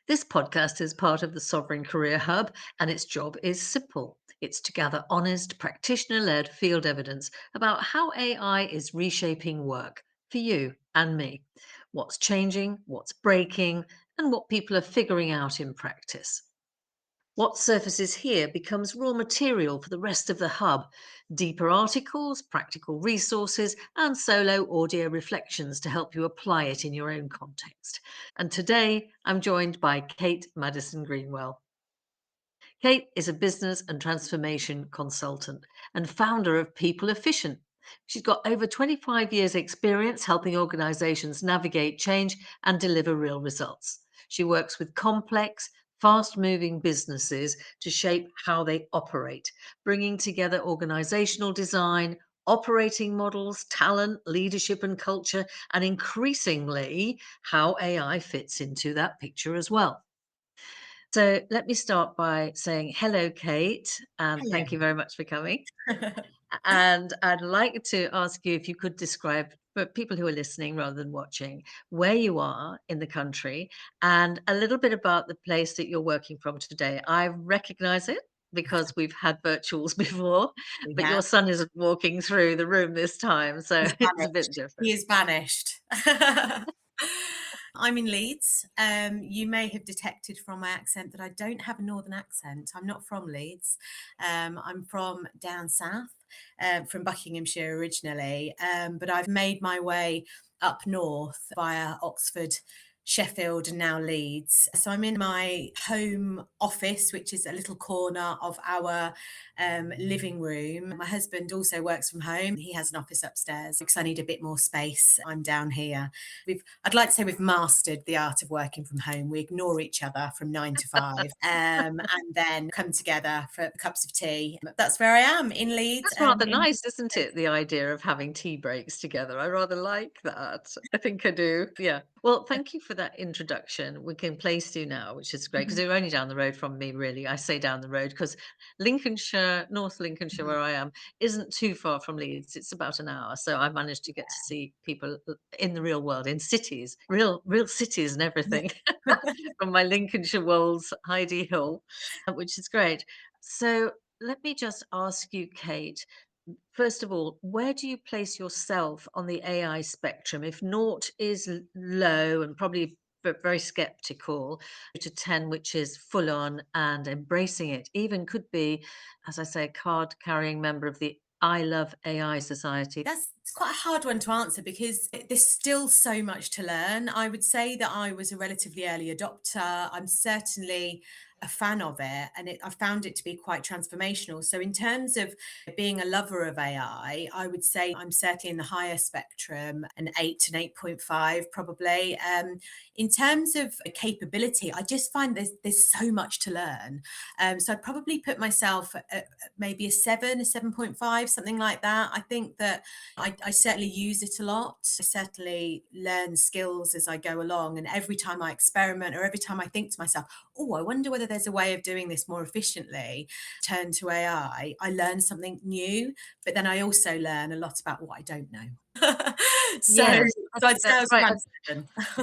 This podcast is part of the Sovereign Career Hub, and its job is simple. It's to gather honest, practitioner led field evidence about how AI is reshaping work for you and me. What's changing, what's breaking, and what people are figuring out in practice. What surfaces here becomes raw material for the rest of the hub: deeper articles, practical resources, and solo audio reflections to help you apply it in your own context. And today I'm joined by Kate Maddison-Greenwell. Kate is a business and transformation consultant and founder of People Efficient. She's got over 25 years' experience helping organizations navigate change and deliver real results. She works with complex, fast moving businesses to shape how they operate, bringing together organizational design, operating models, talent, leadership, and culture, and increasingly how AI fits into that picture as well. So let me start by saying hello, Kate, and Hello. thank you very much for coming. And I'd like to ask you if you could describe for people who are listening rather than watching where you are in the country and a little bit about the place that you're working from today. I recognize it because we've had virtuals before, We but your have. son isn't walking through the room this time, so He's it's a bit vanished. different. He is vanished. I'm in Leeds. You may have detected from my accent that I don't have a northern accent. I'm not from Leeds. I'm from down south, from Buckinghamshire originally, but I've made my way up north via Oxford, Sheffield, and now Leeds. So I'm in my home office, which is a little corner of our living room. My husband also works from home. He has an office upstairs because I need a bit more space. I'm down here. I'd like to say we've mastered the art of working from home. We ignore each other from 9 to 5, and then come together for cups of tea. That's where I am in Leeds. That's rather In nice, isn't it? The idea of having tea breaks together. I rather like that. I think I do. Yeah. Well, thank you for that introduction. We can place you now, which is great because Mhm, you're only down the road from me, really. I say down the road because Lincolnshire, North Lincolnshire, mhm. where I am, isn't too far from Leeds. It's about an hour. So I managed to get to see people in the real world, in cities, real cities and everything from my Lincolnshire Wolds, Heidi Hill, which is great. So let me just ask you, Kate, first of all, where do you place yourself on the AI spectrum? If naught is low and probably very skeptical, to 10, which is full on and embracing it, even could be, as I say, a card carrying member of the I Love AI Society. It's quite a hard one to answer because there's still so much to learn. I would say that I was a relatively early adopter. I'm certainly a fan of it, and I found it to be quite transformational. So, in terms of being a lover of AI, I would say I'm certainly in the higher spectrum, an 8 and 8.5 probably. In terms of capability, I just find there's so much to learn. So I'd probably put myself at maybe a 7, a 7.5, something like that. I think that I certainly use it a lot. I certainly learn skills as I go along. And every time I experiment or every time I think to myself, oh, I wonder whether there's a way of doing this more efficiently, turn to AI, I learn something new, but then I also learn a lot about what I don't know. so, Yes, so I'd say I that's was right. around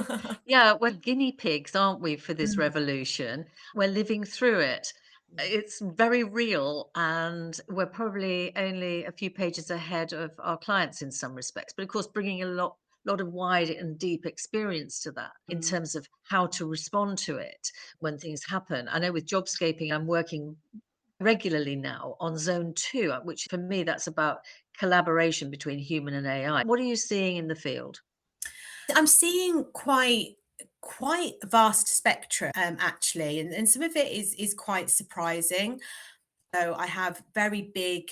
7. Yeah, we're guinea pigs, aren't we, for this Mm, revolution? We're living through it. yeah. It's very real, and we're probably only a few pages ahead of our clients in some respects. But of course, bringing a lot of wide and deep experience to that in Mm. terms of how to respond to it when things happen. I know with jobscaping, I'm working regularly now on zone two, which for me, that's about collaboration between human and AI. What are you seeing in the field? I'm seeing quite a vast spectrum actually, and some of it is quite surprising. So I have very big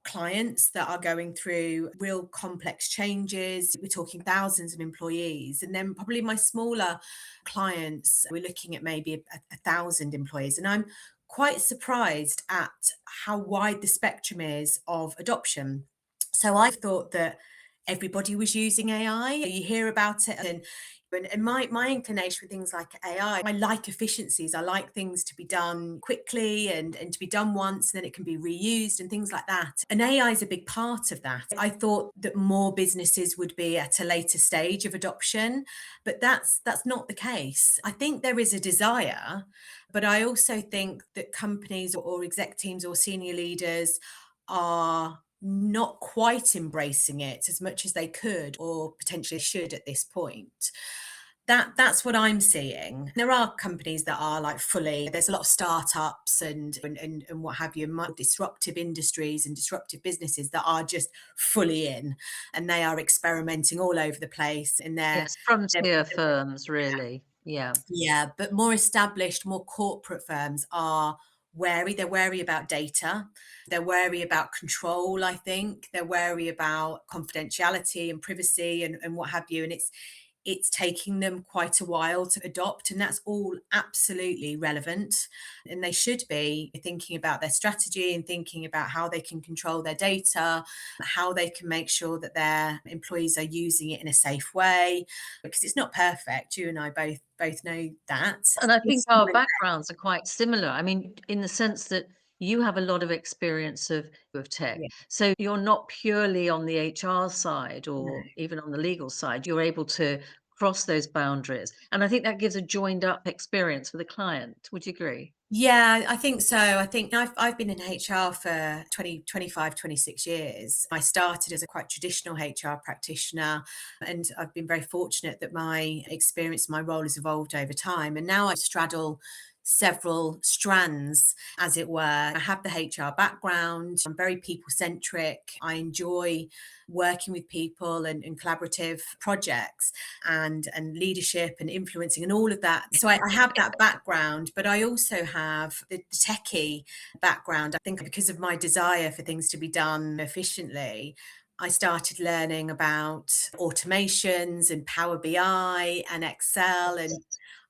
clients that are going through real complex changes. We're talking thousands of employees, and then probably my smaller clients, we're looking at maybe a thousand employees, and I'm quite surprised at how wide the spectrum is of adoption. So I thought that everybody was using AI. You hear about it, and And my inclination with things like AI, I like efficiencies. I like things to be done quickly and to be done once, and then it can be reused and things like that. And AI is a big part of that. I thought that more businesses would be at a later stage of adoption, but that's not the case. I think there is a desire, but I also think that companies or exec teams or senior leaders are not quite embracing it as much as they could or potentially should at this point. That's what I'm seeing. There are companies that are like fully, there's a lot of startups and what have you, disruptive industries and disruptive businesses that are just fully in, and they are experimenting all over the place in Yes, their frontier firms, really. Yeah. yeah, but more established, more corporate firms are wary. They're wary about data. They're wary about control, I think. They're wary about confidentiality and privacy and what have you. And it's taking them quite a while to adopt, and that's all absolutely relevant. And they should be thinking about their strategy and thinking about how they can control their data, how they can make sure that their employees are using it in a safe way, because it's not perfect. You and I both know that. And I think It's our backgrounds are quite similar. I mean, in the sense that you have a lot of experience of tech. yeah, So you're not purely on the HR side no. or even on the legal side. You're able to cross those boundaries. And I think that gives a joined up experience for the client. Would you agree? Yeah, I think so. I think I've been in HR for 20, 25, 26 years. I started as a quite traditional HR practitioner, and I've been very fortunate that my experience, my role has evolved over time. And now I straddle several strands, as it were. I have the HR background. I'm very people centric. I enjoy working with people and collaborative projects and leadership and influencing and all of that. So I have that background, but I also have the techie background. I think because of my desire for things to be done efficiently, I started learning about automations and Power BI and Excel. And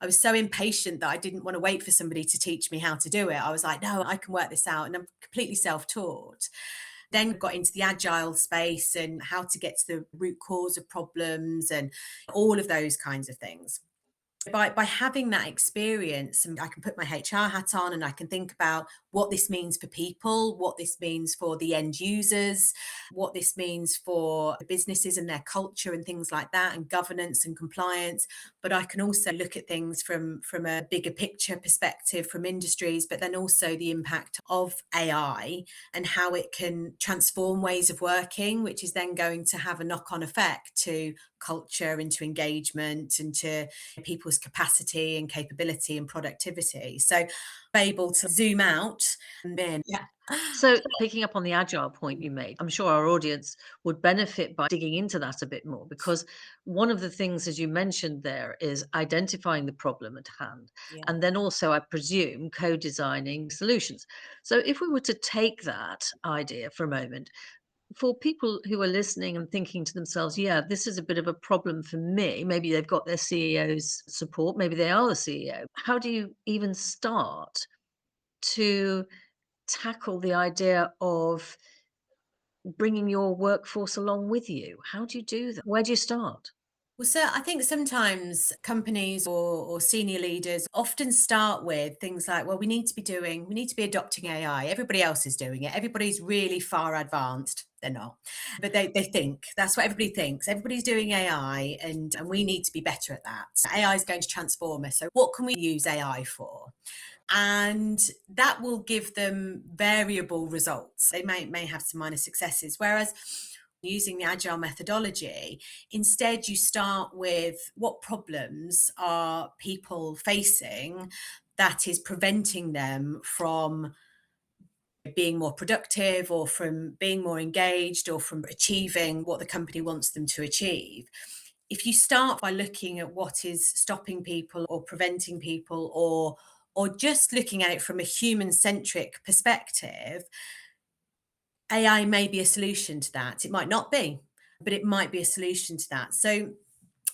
I was so impatient that I didn't want to wait for somebody to teach me how to do it. I was like, no, I can work this out. And I'm completely self taught. Then got into the agile space and how to get to the root cause of problems and all of those kinds of things. By having that experience, and I can put my HR hat on and I can think about what this means for people, what this means for the end users, what this means for businesses and their culture and things like that, and governance and compliance. But I can also look at things from a bigger picture perspective from industries, but then also the impact of AI and how it can transform ways of working, which is then going to have a knock-on effect to culture, into engagement, and to people's capacity and capability and productivity. So able to zoom out and then yeah. So, picking up on the agile point you made, I'm sure our audience would benefit by digging into that a bit more because one of the things, as you mentioned there, is identifying the problem at hand. Yeah. And then also, I presume, co designing solutions. So, if we were to take that idea for a moment, for people who are listening and thinking to themselves, yeah, this is a bit of a problem for me. Maybe they've got their CEO's support, maybe they are the CEO. How do you even start to tackle the idea of bringing your workforce along with you? How do you do that? Where do you start? Well, so I think sometimes companies or senior leaders often start with things like, well, we need to be adopting AI. Everybody else is doing it. Everybody's really far advanced. They're not. But they think that's what everybody thinks. Everybody's doing AI and we need to be better at that. AI is going to transform us. So what can we use AI for? And that will give them variable results. They may have some minor successes. Whereas using the agile methodology, instead you start with what problems are people facing that is preventing them from being more productive or from being more engaged or from achieving what the company wants them to achieve. If you start by looking at what is stopping people or preventing people or just looking at it from a human centric perspective, AI may be a solution to that. It might not be, but it might be a solution to that. So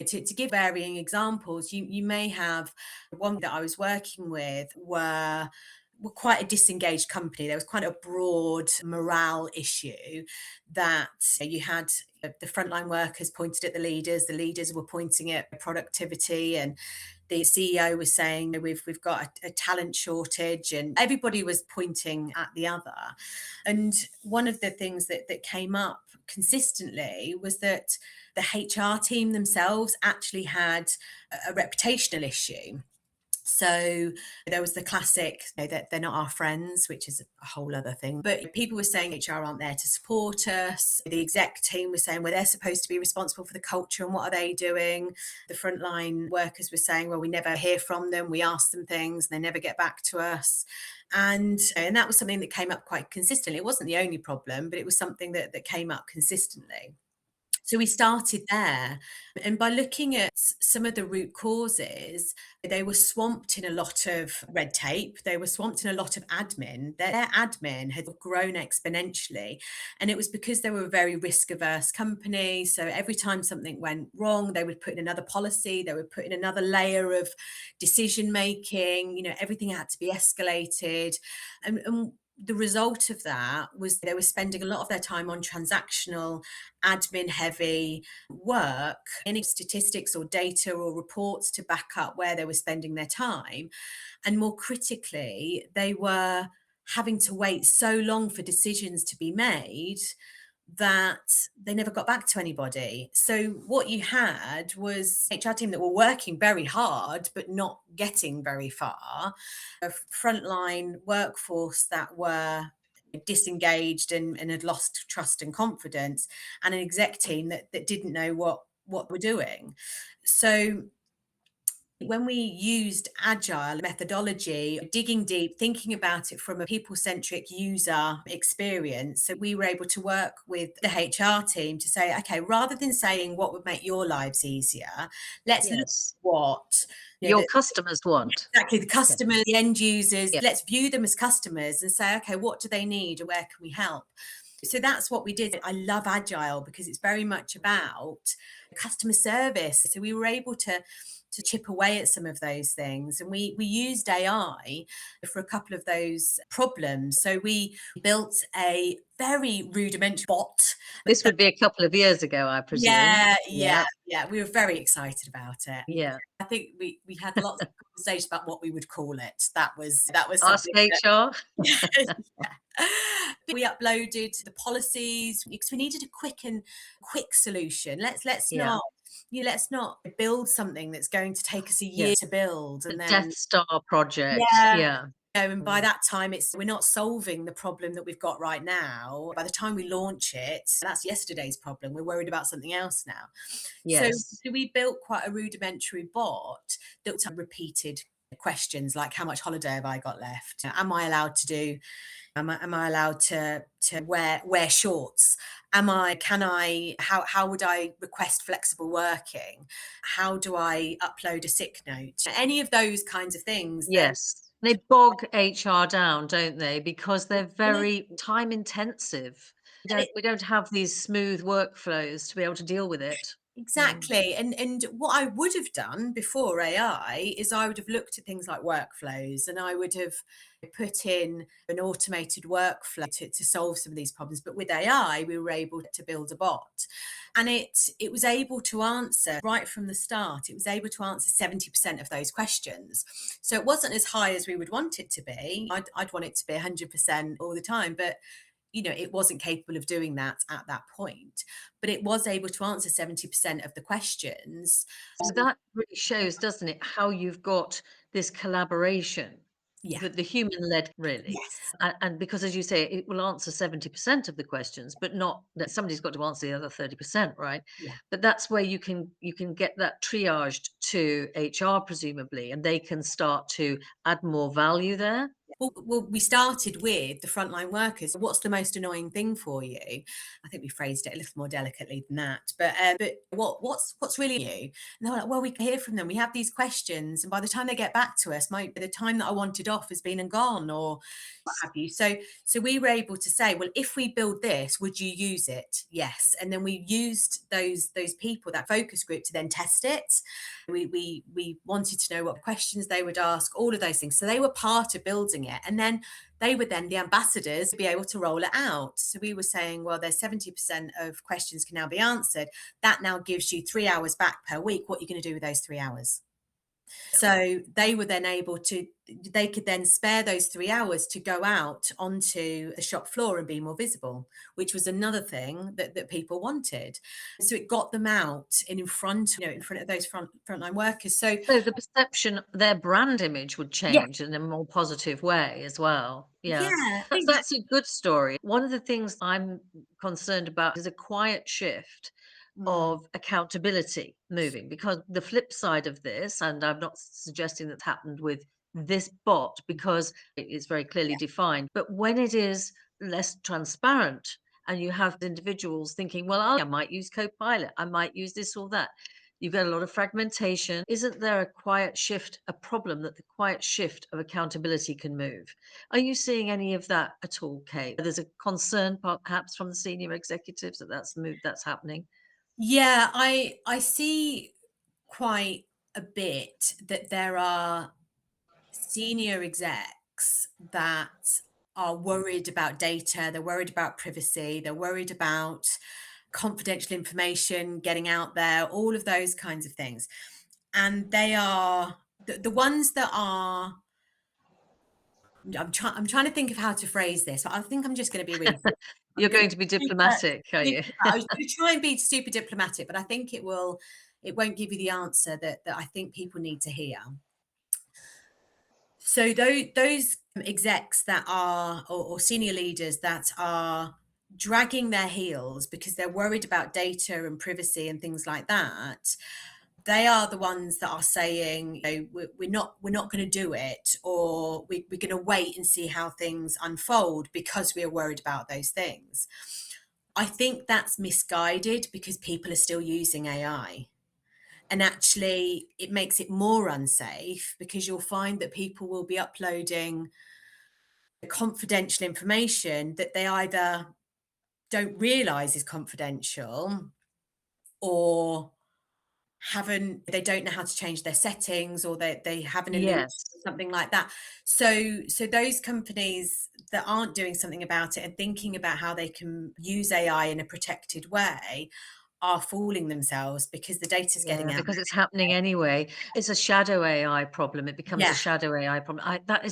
to give varying examples, you may have one that I was working with were quite a disengaged company. There was quite a broad morale issue that you had The frontline workers pointed at the leaders were pointing at productivity, and the CEO was saying we've got a talent shortage, and everybody was pointing at the other. And one of the things that came up consistently was that the HR team themselves actually had a reputational issue. So there was the classic, that they're not our friends, which is a whole other thing. But people were saying HR aren't there to support us. The exec team was saying, well, they're supposed to be responsible for the culture, and what are they doing? The frontline workers were saying, well, we never hear from them. We ask them things, and they never get back to us. And that was something that came up quite consistently. It wasn't the only problem, but it was something that came up consistently. So we started there. And by looking at some of the root causes, they were swamped in a lot of red tape. They were swamped in a lot of admin. Their admin had grown exponentially. And it was because they were a very risk averse company. So every time something went wrong, they would put in another policy, they would put in another layer of decision making. Everything had to be escalated. And the result of that was they were spending a lot of their time on transactional, admin heavy work, any statistics or data or reports to back up where they were spending their time. And more critically, they were having to wait so long for decisions to be made that they never got back to anybody. So what you had was HR team that were working very hard but not getting very far, a frontline workforce that were disengaged and had lost trust and confidence, and an exec team that didn't know what we're doing. So when we used agile methodology, digging deep, thinking about it from a people-centric user experience, so we were able to work with the HR team to say, okay, rather than saying what would make your lives easier, let's look Yes. at what Your customers want. exactly the Yeah. customers, the end users, Yeah. let's view them as customers and say, okay, what do they need and where can we help? So that's what we did. I love agile because it's very much about customer service. So we were able to chip away at some of those things, and we used AI for a couple of those problems. So we built a very rudimentary bot. This would be a couple of years ago, I presume. Yeah. Yeah. We were very excited about it. Yeah. I think we had lots of conversations about what we would call it. That was Ask something that HR. yeah. We uploaded the policies because we needed a quick solution. Let's Yeah. not let's not build something that's going to take us a year Yes. to build, The and then Death Star project. yeah. Yeah. And by that time we're not solving the problem that we've got right now. By the time we launch it, that's yesterday's problem. We're worried about something else now. So Yes. we built quite a rudimentary bot that repeated questions like, how much holiday have I got left? Am I allowed to do am I allowed to wear shorts? How would I request flexible working? How do I upload a sick note? Any of those kinds of things. Then Yes. They bog HR down, don't they? Because they're yeah, very time intensive. and We don't have these smooth workflows to be able to deal with it. Mm. exactly. And what I would have done before AI is I would have looked at things like workflows, and I would have put in an automated workflow to solve some of these problems. But with AI, we were able to build a bot, and it was able to answer right from the start. It was able to answer 70% of those questions. So it wasn't as high as we would want it to be. I'd want it to be 100% all the time, but it wasn't capable of doing that at that point, but it was able to answer 70% of the questions. So that really shows, doesn't it, how you've got this collaboration, Yeah. the human-led really. Yes. And because as you say, it will answer 70% of the questions, but not that somebody's got to answer the other 30%, right? Yeah. But that's where you can get that triaged to HR presumably, and they can start to add more value there. Well, we started with the frontline workers. What's the most annoying thing for you? I think we phrased it a little more delicately than that. But what's really you? And they're like, well, we can hear from them. We have these questions, and by the time they get back to us, the time that I wanted off has been and gone, or what have you. So we were able to say, well, if we build this, would you use it? Yes. And then we used those people, that focus group, to then test it. We wanted to know what questions they would ask, all of those things. So they were part of building it. And then they would then, the ambassadors, be able to roll it out. So we were saying, well, there's 70% of questions can now be answered. That now gives you 3 hours back per week. What are you going to do with those 3 hours? So they were then able to, they could then spare those 3 hours to go out onto the shop floor and be more visible, which was another thing that people wanted. So it got them out and in front, in front of those frontline workers. So So the perception, their brand image would yeah, change in a more positive way as well. Yeah. yeah, I That's think that, that's a good story. One of the things I'm concerned about is a quiet shift mm, of accountability moving, because the flip side of this, and I'm not suggesting that's happened with this bot because it is very clearly yeah, defined, but when it is less transparent and you have individuals thinking, well, I might use Copilot, I might use this or that. You've got a lot of fragmentation. Isn't there a quiet shift, a problem that the quiet shift of accountability can move? Are you seeing any of that at all, Kate? There's a concern perhaps from the senior executives that that's happening. yeah, I see quite a bit that there are senior execs that are worried about data, they're worried about privacy, they're worried about confidential information getting out there, all of those kinds of things. And they are the ones that are, I'm trying to think of how to phrase this, but I think I'm just going to be really, I'm You're going to going to be be super, diplomatic, are you? I was going to try and be super diplomatic, but I think it won't give you the answer that I think people need to hear. So those execs that are, or senior leaders that are dragging their heels because they're worried about data and privacy and things like that, they are the ones that are saying, we're not going to do it, or we're going to wait and see how things unfold because we are worried about those things. I think that's misguided because people are still using AI. And actually, it makes it more unsafe because you'll find that people will be uploading confidential information that they either don't realize is confidential, or they don't know how to change their settings, or they have an illusion Yes. or something like that. So those companies that aren't doing something about it and thinking about how they can use AI in a protected way are fooling themselves because the data's getting Yeah, out because it's there. happening anyway. It's a shadow AI problem. It becomes a Yeah, shadow AI problem.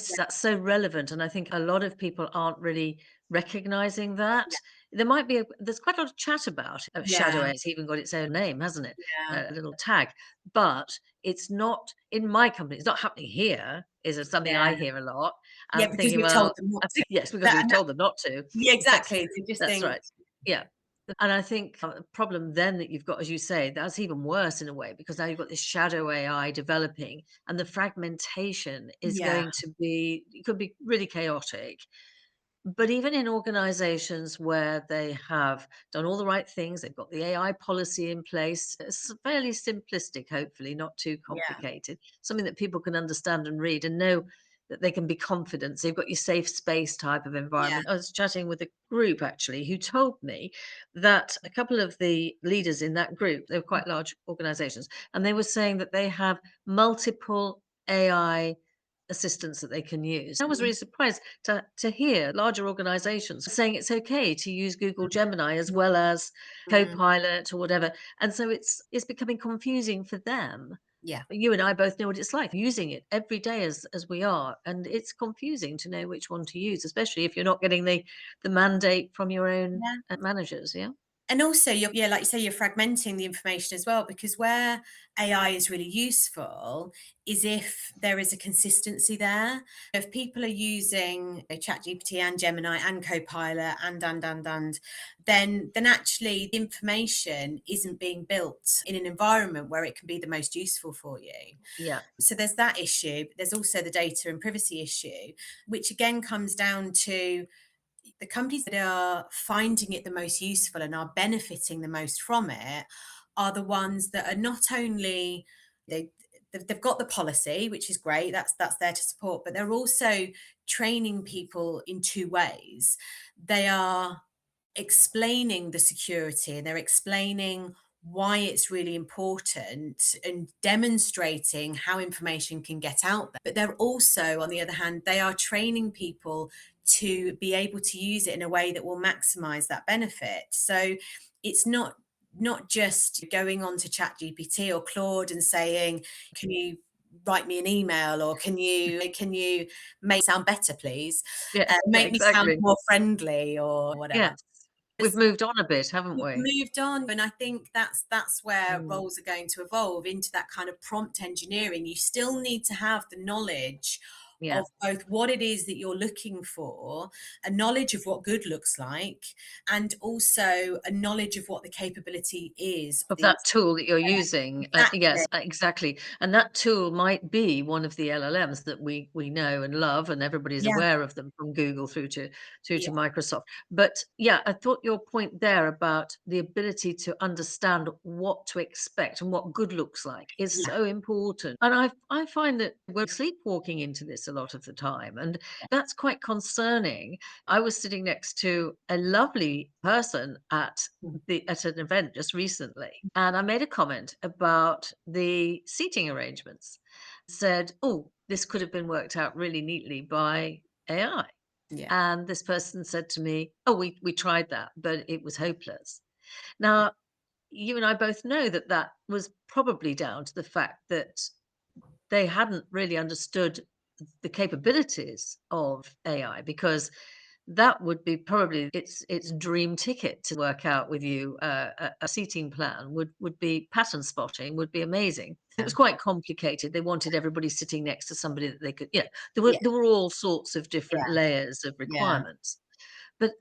yeah, That's so relevant, and I think a lot of people aren't really recognizing that. yeah, There's quite a lot of chat about shadow yeah, AI. It's even got its own name, hasn't it? yeah, A little tag. But it's not in my company. It's not happening here. Is something I yeah. hear a lot. Yeah, I'm because thinking, we've told well, them not to. yes, because That we've and that told them not to. Yeah, That's exactly. They just that's think right. Yeah. And I think the problem then that you've got, as you say, that's even worse in a way, because now you've got this shadow AI developing, and the fragmentation is yeah, going to be, it could be really chaotic. But even in organizations where they have done all the right things, they've got the AI policy in place, it's fairly simplistic, hopefully, not too yeah, complicated, something that people can understand and read and know that they can be confident. So you've got your safe space type of yeah, environment. I was chatting with a group actually who told me that a couple of the leaders in that group, they were quite large organizations, and they were saying that they have multiple AI assistants that they can use. I was mhm, really surprised to hear larger organizations saying it's okay to use Google Gemini as well as mhm, Copilot or whatever. And so it's becoming confusing for them. yeah, You and I both know what it's like using it every day as we are. And it's confusing to know which one to use, especially if you're not getting the mandate from your own yeah. managers. Yeah. And also, yeah, like you say, you're fragmenting the information as well, because where AI is really useful is if there is a consistency there. If people are using ChatGPT and Gemini and Copilot and, then actually the information isn't being built in an environment where it can be the most useful for you. Yeah. So there's that issue. But there's also the data and privacy issue, which again comes down to the companies that are finding it the most useful and are benefiting the most from it are the ones that are not only they they've got the policy, which is great, that's there to support, but they're also training people in two ways. They are explaining the security, and they're explaining why it's really important and demonstrating how information can get out there. But they're also, on the other hand, they are training people to be able to use it in a way that will maximize that benefit. So it's not just going on to ChatGPT or Claude and saying, can you write me an email, or can you make it sound better, please? Yeah, yeah, Make me sound exactly. more friendly or whatever. Yes. We've moved on a bit, haven't We've we? moved on, and I think that's where Mm, roles are going to evolve into that kind of prompt engineering. You still need to have the knowledge yeah. of both what it is that you're looking for, a knowledge of what good looks like, and also a knowledge of what the capability is. Of that These tool that you're using, exactly, yes, exactly, and that tool might be one of the LLMs that we know and love, and everybody's yeah, aware of them from Google through yeah, to Microsoft. But, yeah, I thought your point there about the ability to understand what to expect and what good looks like is yeah, so important, and I find that we're sleepwalking into this a lot of the time, and that's quite concerning. I was sitting next to a lovely person at an event just recently, and I made a comment about the seating arrangements. Said, "Oh, this could have been worked out really neatly by AI." yeah, And this person said to me, "Oh, we tried that, but it was hopeless." Now, you and I both know that that was probably down to the fact that they hadn't really understood the capabilities of AI, because that would be probably its dream ticket to work out with you. A seating plan would be pattern spotting, would be amazing. It yeah, was quite complicated. They wanted everybody sitting next to somebody that they could, yeah, there were all sorts of different yeah, layers of yeah. requirements. But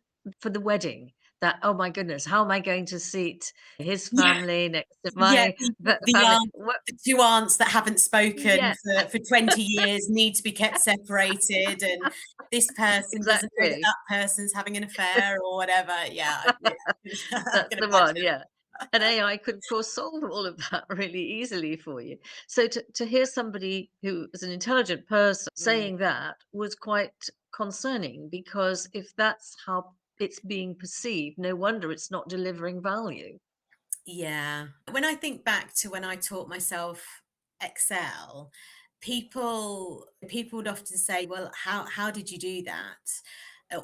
for the wedding, that, oh my goodness, how am I going to seat his Yeah. family next to Yeah, my the the family? aunt What? the 2 aunts that haven't spoken Yeah, for 20 years need to be kept separated, and this person doesn't know that exactly. that person's having an affair or whatever. Yeah, I That's can the one, imagine. yeah. And AI could, of course, solve all of that really easily for you. So to hear somebody who is an intelligent person Mm, saying that was quite concerning, because if that's how it's being perceived, no wonder it's not delivering value. yeah. When I think back to when I taught myself Excel, people would often say, "Well, how did you do that?"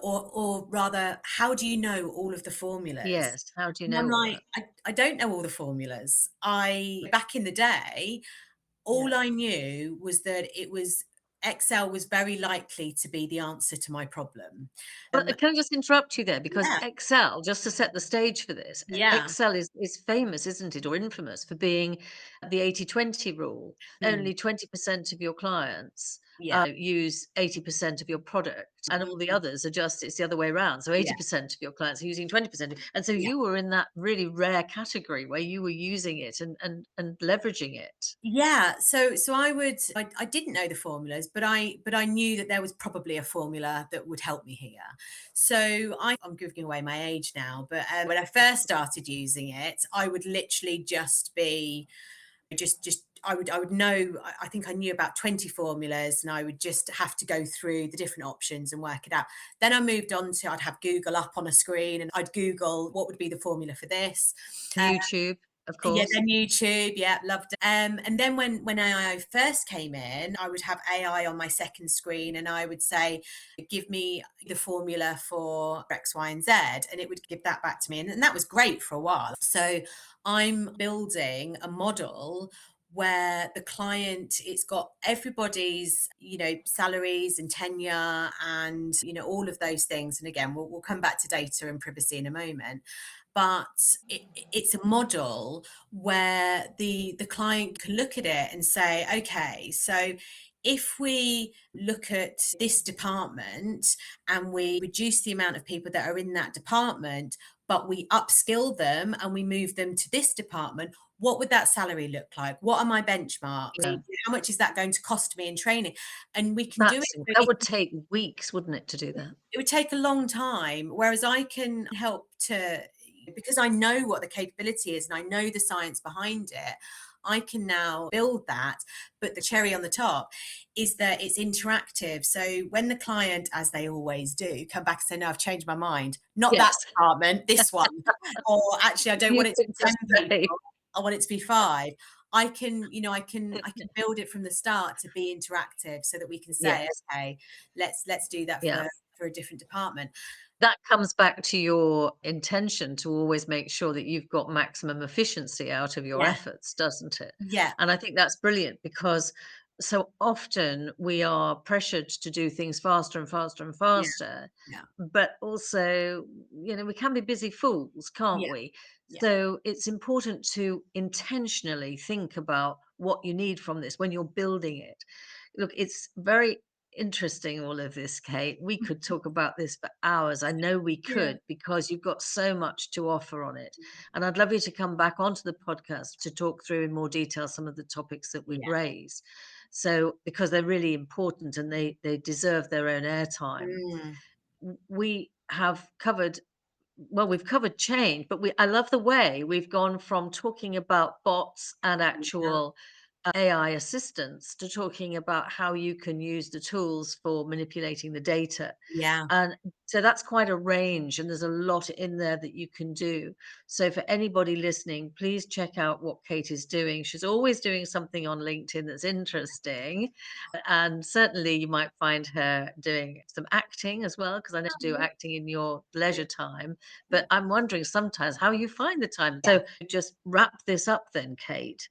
Or rather, "How do you know all of the formulas?" Yes. How do you And know I'm all like, that? I don't know all the formulas. Back in the day, Yeah. all I knew was that Excel was very likely to be the answer to my problem. Well, can I just interrupt you there? Because Yeah, Excel, just to set the stage for this, yeah, Excel is famous, isn't it, or infamous for being the 80-20 rule. mm, Only 20% of your clients yeah, use 80% of your product, and all the mhm, others are just, it's the other way around. So yeah, 80% of your clients are using 20%. And so yeah. you were in that really rare category where you were using it and leveraging it. Yeah, so I didn't know the formulas, but I knew that there was probably a formula that would help me here. So I'm giving away my age now, but when I first started using it, I would literally just be just I would know, I think I knew about 20 formulas, and I would just have to go through the different options and work it out. Then I moved on to, I'd have Google up on a screen and I'd Google what would be the formula for this. YouTube, of Yeah, course. then YouTube, yeah, loved it. And then when AI first came in, I would have AI on my second screen, and I would say, "Give me the formula for X, Y, and Z," and it would give that back to me, and that was great for a while. So I'm building a model where the client, it's got everybody's, salaries and tenure and, all of those things. And again, we'll come back to data and privacy in a moment, but it's a model where the client can look at it and say, okay, so if we look at this department and we reduce the amount of people that are in that department, but we upskill them and we move them to this department, what would that salary look like? What are my benchmarks? Yeah. How much is that going to cost me in training? And we can do it That really. would take weeks, wouldn't it, to do that? It would take a long time, whereas I can help to, because I know what the capability is and I know the science behind it, I can now build that. But the cherry on the top is that it's interactive. So when the client, as they always do, come back and say, no, I've changed my mind, not that Yes. department, this one, or actually, I don't You want it to could be 10 just say, people, I want it to be 5. I can build it from the start to be interactive so that we can say, yes, okay, let's do that yeah. for a different department. That comes back to your intention to always make sure that you've got maximum efficiency out of your Yeah, efforts, doesn't it? yeah, And I think that's brilliant because so often we are pressured to do things faster and faster and yeah, faster, yeah, but also, we can be busy fools, can't yeah, we? yeah, So it's important to intentionally think about what you need from this when you're building it. Look, it's very interesting, all of this, Kate. We could talk about this for hours. I know we yeah, could because you've got so much to offer on it. And I'd love you to come back onto the podcast to talk through in more detail some of the topics that we've yeah. raised. So, because they're really important and they deserve their own airtime. Mm, We have covered well, we've covered change, but I love the way we've gone from talking about bots and yeah, actual AI assistants to talking about how you can use the tools for manipulating the data. yeah, And so that's quite a range, and there's a lot in there that you can do. So, for anybody listening, please check out what Kate is doing. She's always doing something on LinkedIn that's interesting. And certainly, you might find her doing some acting as well, because I know you do acting in your leisure time. But I'm wondering sometimes how you find the time. yeah. So, just wrap this up then, Kate.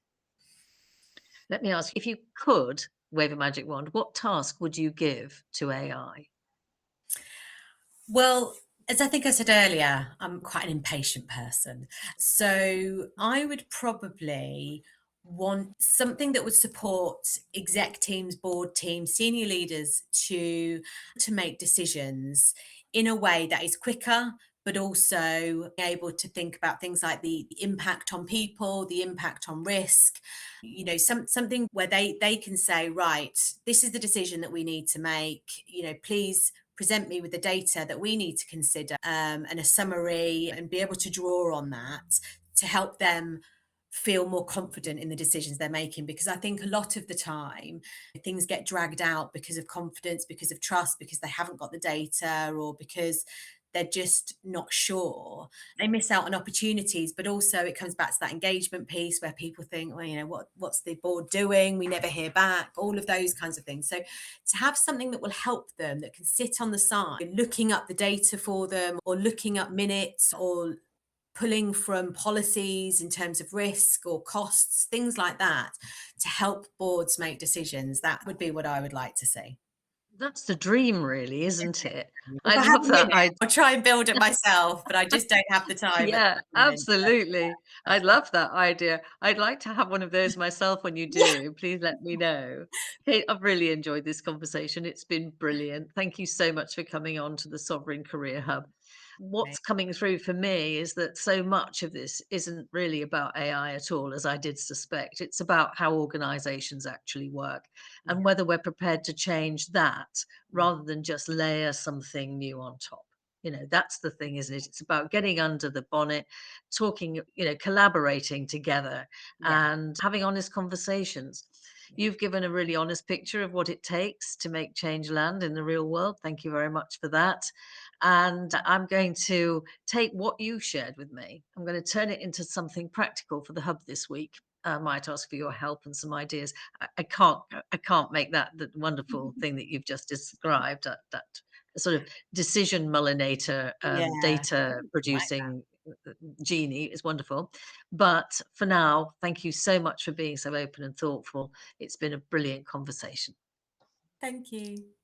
Let me ask, if you could wave a magic wand, what task would you give to AI? Well, as I think I said earlier, I'm quite an impatient person. So I would probably want something that would support exec teams, board teams, senior leaders to make decisions in a way that is quicker, but also able to think about things like the impact on people, the impact on risk, something where they can say, right, this is the decision that we need to make, please present me with the data that we need to consider, and a summary, and be able to draw on that to help them feel more confident in the decisions they're making. Because I think a lot of the time things get dragged out because of confidence, because of trust, because they haven't got the data, or because they're just not sure. They miss out on opportunities, but also it comes back to that engagement piece where people think, well, what's the board doing? We never hear back, all of those kinds of things. So to have something that will help them, that can sit on the side, looking up the data for them, or looking up minutes, or pulling from policies in terms of risk or costs, things like that, to help boards make decisions, that would be what I would like to see. That's the dream, really, isn't it? If I I have love a that minute, idea. I'll try and build it myself, but I just don't have the time at Yeah, the moment. absolutely. I love that idea. I'd like to have one of those myself when you Yeah, do. Please let me know. Kate, I've really enjoyed this conversation. It's been brilliant. Thank you so much for coming on to the Sovereign Career Hub. What's right. coming through for me is that so much of this isn't really about AI at all, as I did suspect. It's about how organizations actually work and Yeah, whether we're prepared to change that yeah, rather than just layer something new on top. That's the thing, isn't it? It's about getting under the bonnet, talking, collaborating together yeah, and having honest conversations. yeah. You've given a really honest picture of what it takes to make change land in the real world. Thank you very much for that. And I'm going to take what you shared with me. I'm going to turn it into something practical for the hub this week. I might ask for your help and some ideas. I can't make that the wonderful thing that you've just described. That sort of decision mullinator, Yeah, data like producing genie is wonderful. But for now, thank you so much for being so open and thoughtful. It's been a brilliant conversation. thank you.